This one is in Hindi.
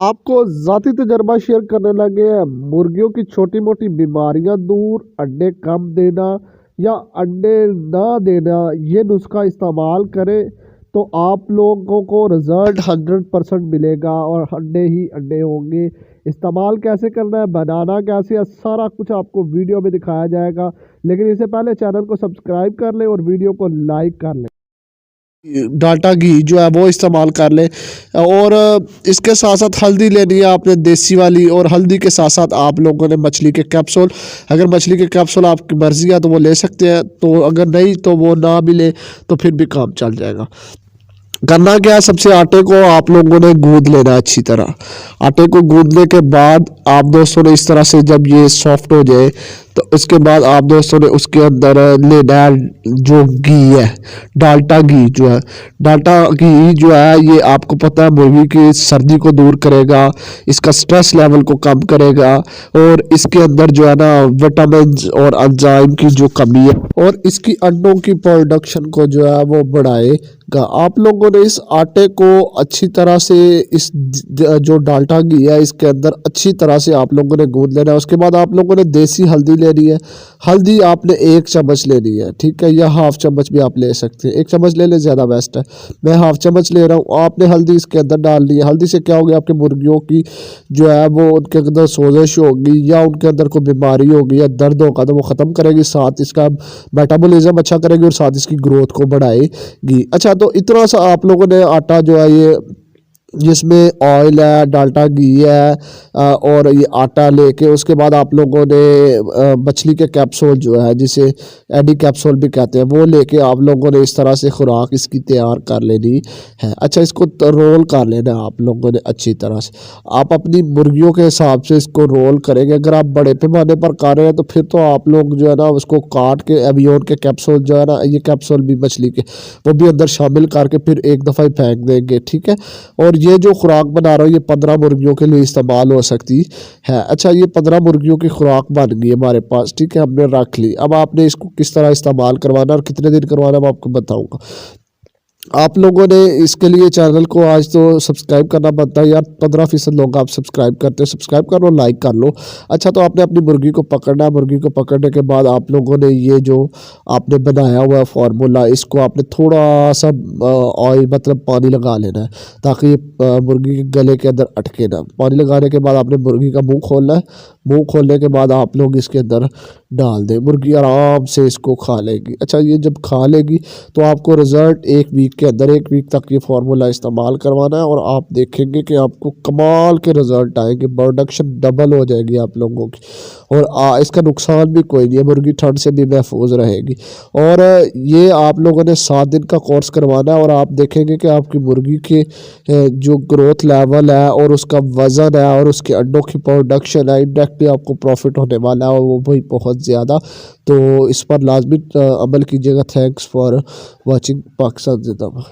आपको ज़ाती तजर्बा शेयर करने लगे हैं। मुर्गियों की छोटी मोटी बीमारियां दूर, अंडे कम देना या अंडे ना देना, ये नुस्खा इस्तेमाल करें तो आप लोगों को रिज़ल्ट 100% मिलेगा और अंडे ही अंडे होंगे। इस्तेमाल कैसे करना है, बनाना कैसे है, सारा कुछ आपको वीडियो में दिखाया जाएगा। लेकिन इससे पहले चैनल को सब्सक्राइब कर लें और वीडियो को लाइक कर लें। डाल्टा घी जो है वो इस्तेमाल कर लें और इसके साथ साथ हल्दी लेनी है आपने देसी वाली, और हल्दी के साथ साथ आप लोगों ने मछली के कैप्सूल, अगर मछली के कैप्सूल आपकी मर्ज़ी है तो वो ले सकते हैं, तो अगर नहीं तो वो ना भी ले तो फिर भी काम चल जाएगा। करना क्या है, सबसे आटे को आप लोगों ने गूंद लेना है अच्छी तरह। आटे को गूंदने के बाद आप दोस्तों ने इस तरह से जब ये सॉफ्ट हो जाए तो उसके बाद आप दोस्तों ने उसके अंदर लेना है जो घी है, डाल्टा घी जो है। डाल्टा घी जो है ये आपको पता है मुर्गी की सर्दी को दूर करेगा, इसका स्ट्रेस लेवल को कम करेगा, और इसके अंदर जो है ना विटामिन और एंजाइम की जो कमी है और इसकी अंडों की प्रोडक्शन को जो है वो बढ़ाएगा। आप लोगों ने इस आटे को अच्छी तरह से इस जो डाल्टा घी है इसके अंदर अच्छी तरह से आप लोगों ने गूंद लेना है। उसके बाद आप लोगों ने देसी हल्दी लेनी है। हल्दी आपने 1 चम्मच लेनी है, ठीक है, या हाफ चम्मच भी आप ले सकते हैं। 1 चम्मच ले लें, ज़्यादा बेस्ट है। मैं हाफ चम्मच ले रहा हूँ। आपने हल्दी इसके अंदर डाल ली है। हल्दी से क्या होगी, आपके मुर्गियों की जो है वो उनके अंदर सोजिश होगी या उनके अंदर कोई बीमारी होगी या दर्द होगा तो वो ख़त्म करेगी, साथ इसका मेटाबॉलिज्म अच्छा करेगी और साथ इसकी ग्रोथ को बढ़ाएगी। अच्छा, तो इतना सा आप लोगों ने आटा जो है ये जिसमें ऑयल है, डाल्टा घी है और ये आटा लेके उसके बाद आप लोगों ने मछली के कैप्सूल जो है जिसे एडी कैप्सूल भी कहते हैं वो लेके आप लोगों ने इस तरह से खुराक इसकी तैयार कर लेनी है। अच्छा, इसको रोल कर लेना है आप लोगों ने अच्छी तरह से। आप अपनी मुर्गियों के हिसाब से इसको रोल करेंगे। अगर आप बड़े पैमाने पर कर रहे हैं तो फिर तो आप लोग जो है ना उसको काट के एवियोन के कैप्सूल जो है ना, ये कैप्सूल भी मछली के वो भी अंदर शामिल करके फिर एक दफ़ा ही फेंक देंगे, ठीक है। और ये जो खुराक बना रहा हूँ ये 15 मुर्गियों के लिए इस्तेमाल हो सकती है। अच्छा, ये 15 मुर्गियों की खुराक बन गई हमारे पास, ठीक है, हमने रख ली। अब आपने इसको किस तरह इस्तेमाल करवाना और कितने दिन करवाना मैं आपको बताऊंगा। आप लोगों ने इसके लिए चैनल को आज तो सब्सक्राइब करना बनता है यार। 15% लोग आप सब्सक्राइब करते हो, सब्सक्राइब कर लो, लाइक कर लो। अच्छा, तो आपने अपनी मुर्गी को पकड़ना है। मुर्गी को पकड़ने के बाद आप लोगों ने ये जो आपने बनाया हुआ है फार्मूला, इसको आपने थोड़ा सा ऑयल मतलब पानी लगा लेना है ताकि ये मुर्गी के गले के अंदर अटके ना। पानी लगाने के बाद आपने मुर्गी का मुँह खोलना है। मुँह खोलने के बाद आप लोग इसके अंदर डाल दें, मुर्गी आराम से इसको खा लेगी। अच्छा, ये जब खा लेगी तो आपको रिज़ल्ट 1 वीक के अंदर, 1 वीक तक ये फार्मूला इस्तेमाल करवाना है और आप देखेंगे कि आपको कमाल के रिज़ल्ट आएंगे। प्रोडक्शन डबल हो जाएगी आप लोगों की और इसका नुकसान भी कोई नहीं है, मुर्गी ठंड से भी महफूज रहेगी। और ये आप लोगों ने 7 दिन का कोर्स करवाना है और आप देखेंगे कि आपकी मुर्गी के जो ग्रोथ लेवल है और उसका वज़न है और उसके अंडों की प्रोडक्शन है, इंडायरेक्टली आपको प्रॉफिट होने वाला है और वो भी बहुत ज़्यादा। तो इस पर लाजमी अमल कीजिएगा। थैंक्स फॉर वॉचिंग पाकिस्तान जिंदाबाद।